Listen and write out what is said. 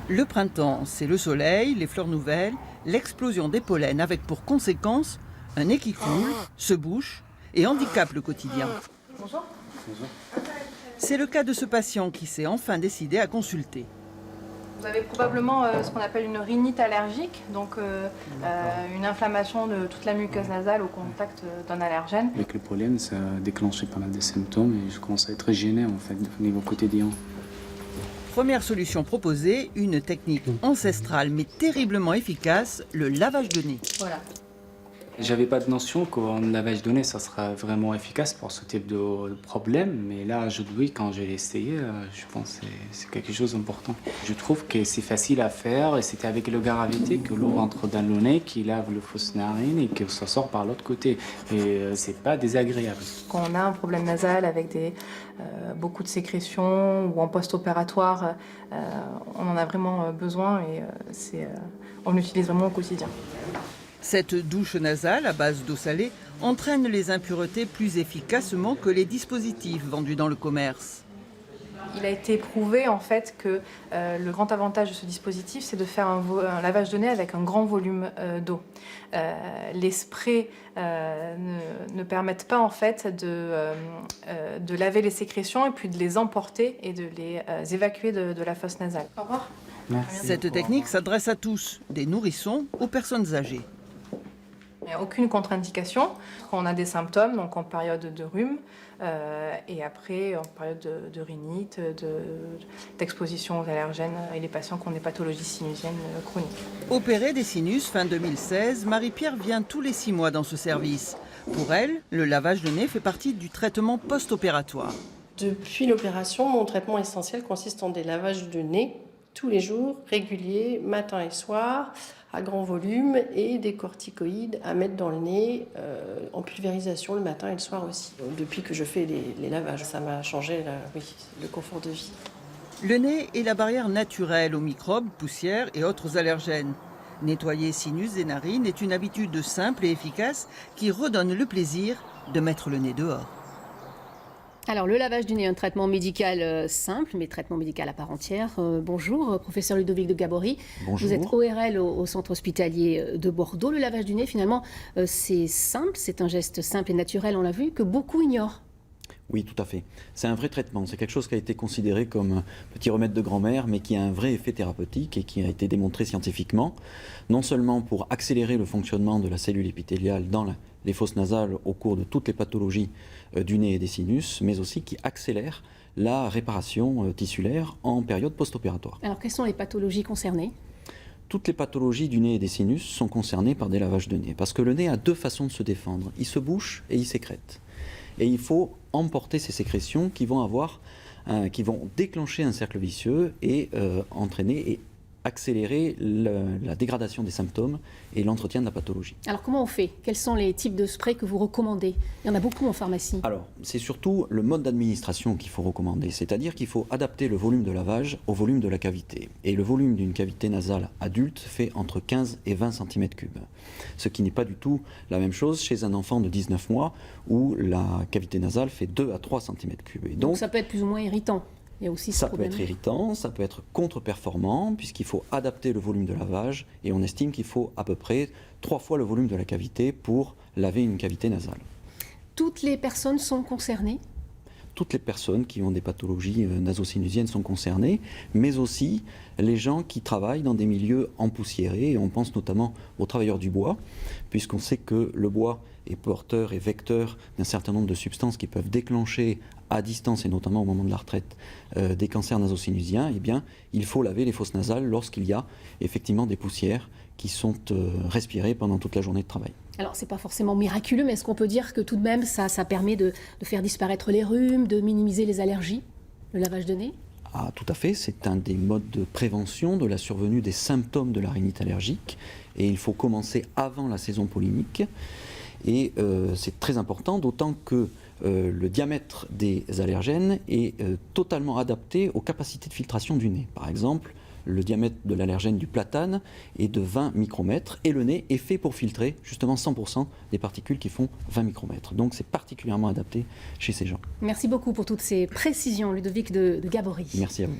Le printemps, c'est le soleil, les fleurs nouvelles, l'explosion des pollens avec pour conséquence un nez qui coule, se bouche et handicape le quotidien. Bonjour. C'est le cas de ce patient qui s'est enfin décidé à consulter. Vous avez probablement ce qu'on appelle une rhinite allergique, donc une inflammation de toute la muqueuse nasale au contact d'un allergène. Avec le pollen, ça a déclenché pas mal de symptômes et je commence à être gêné en fait au niveau quotidien. Première solution proposée, une technique ancestrale mais terriblement efficace, le lavage de nez. Voilà. J'avais pas de notion qu'un lavage de nez, ça sera vraiment efficace pour ce type de problème, mais là, aujourd'hui, quand j'ai essayé, je pense que c'est quelque chose d'important. Je trouve que c'est facile à faire et c'était avec le gravité que l'eau rentre dans le nez, qui lave le fausse narine et que ça sort par l'autre côté. Et c'est pas désagréable. Quand on a un problème nasal avec beaucoup de sécrétions ou en post-opératoire, on en a vraiment besoin et on l'utilise vraiment au quotidien. Cette douche nasale à base d'eau salée entraîne les impuretés plus efficacement que les dispositifs vendus dans le commerce. Il a été prouvé en fait que le grand avantage de ce dispositif, c'est de faire un lavage de nez avec un grand volume d'eau. Les sprays ne permettent pas en fait de laver les sécrétions et puis de les emporter et de les évacuer de la fosse nasale. Au revoir. Merci. Cette technique s'adresse à tous, des nourrissons aux personnes âgées. Il n'y a aucune contre-indication quand on a des symptômes, donc en période de rhume et après en période de rhinite, d'exposition aux allergènes et les patients qui ont des pathologies sinusiennes chroniques. Opérée des sinus fin 2016, Marie-Pierre vient tous les 6 mois dans ce service. Pour elle, le lavage de nez fait partie du traitement post-opératoire. Depuis l'opération, mon traitement essentiel consiste en des lavages de nez tous les jours, réguliers, matin et soir, à grand volume, et des corticoïdes à mettre dans le nez en pulvérisation le matin et le soir aussi. Depuis que je fais les lavages, ça m'a changé le confort de vie. Le nez est la barrière naturelle aux microbes, poussières et autres allergènes. Nettoyer sinus et narines est une habitude simple et efficace qui redonne le plaisir de mettre le nez dehors. Alors, le lavage du nez est un traitement médical simple, mais traitement médical à part entière. Bonjour, professeur Ludovic de Gabory. Bonjour. Vous êtes ORL au centre hospitalier de Bordeaux. Le lavage du nez, finalement, c'est simple, c'est un geste simple et naturel, on l'a vu, que beaucoup ignorent. Oui, tout à fait. C'est un vrai traitement. C'est quelque chose qui a été considéré comme un petit remède de grand-mère, mais qui a un vrai effet thérapeutique et qui a été démontré scientifiquement, non seulement pour accélérer le fonctionnement de la cellule épithéliale dans les fosses nasales au cours de toutes les pathologies du nez et des sinus, mais aussi qui accélère la réparation tissulaire en période post-opératoire. Alors, quelles sont les pathologies concernées ? Toutes les pathologies du nez et des sinus sont concernées par des lavages de nez, parce que le nez a deux façons de se défendre. Il se bouche et il sécrète. Et il faut emporter ces sécrétions qui vont déclencher un cercle vicieux et entraîner et accélérer la dégradation des symptômes et l'entretien de la pathologie. Alors, comment on fait ? Quels sont les types de sprays que vous recommandez ? Il y en a beaucoup en pharmacie. Alors, c'est surtout le mode d'administration qu'il faut recommander, c'est-à-dire qu'il faut adapter le volume de lavage au volume de la cavité. Et le volume d'une cavité nasale adulte fait entre 15 et 20 cm3, ce qui n'est pas du tout la même chose chez un enfant de 19 mois où la cavité nasale fait 2 à 3 cm3. Et Donc, ça peut être plus ou moins irritant. Il y a aussi ce problème. Ça peut être irritant, ça peut être contre-performant, puisqu'il faut adapter le volume de lavage, et on estime qu'il faut à peu près 3 fois le volume de la cavité pour laver une cavité nasale. Toutes les personnes sont concernées ? Toutes les personnes qui ont des pathologies nasosinusiennes sont concernées, mais aussi les gens qui travaillent dans des milieux empoussiérés, et on pense notamment aux travailleurs du bois, puisqu'on sait que le bois est porteur et vecteur d'un certain nombre de substances qui peuvent déclencher à distance, et notamment au moment de la retraite, des cancers nasosinusiens. Eh bien, il faut laver les fosses nasales lorsqu'il y a effectivement des poussières qui sont respirées pendant toute la journée de travail. Alors, ce n'est pas forcément miraculeux, mais est-ce qu'on peut dire que tout de même, ça permet de faire disparaître les rhumes, de minimiser les allergies, le lavage de nez ? Ah, tout à fait, c'est un des modes de prévention de la survenue des symptômes de la rhinite allergique, et il faut commencer avant la saison pollinique. Et c'est très important, d'autant que le diamètre des allergènes est totalement adapté aux capacités de filtration du nez. Par exemple, le diamètre de l'allergène du platane est de 20 micromètres et le nez est fait pour filtrer justement 100% des particules qui font 20 micromètres. Donc c'est particulièrement adapté chez ces gens. Merci beaucoup pour toutes ces précisions, Ludovic de Gabory. Merci à vous.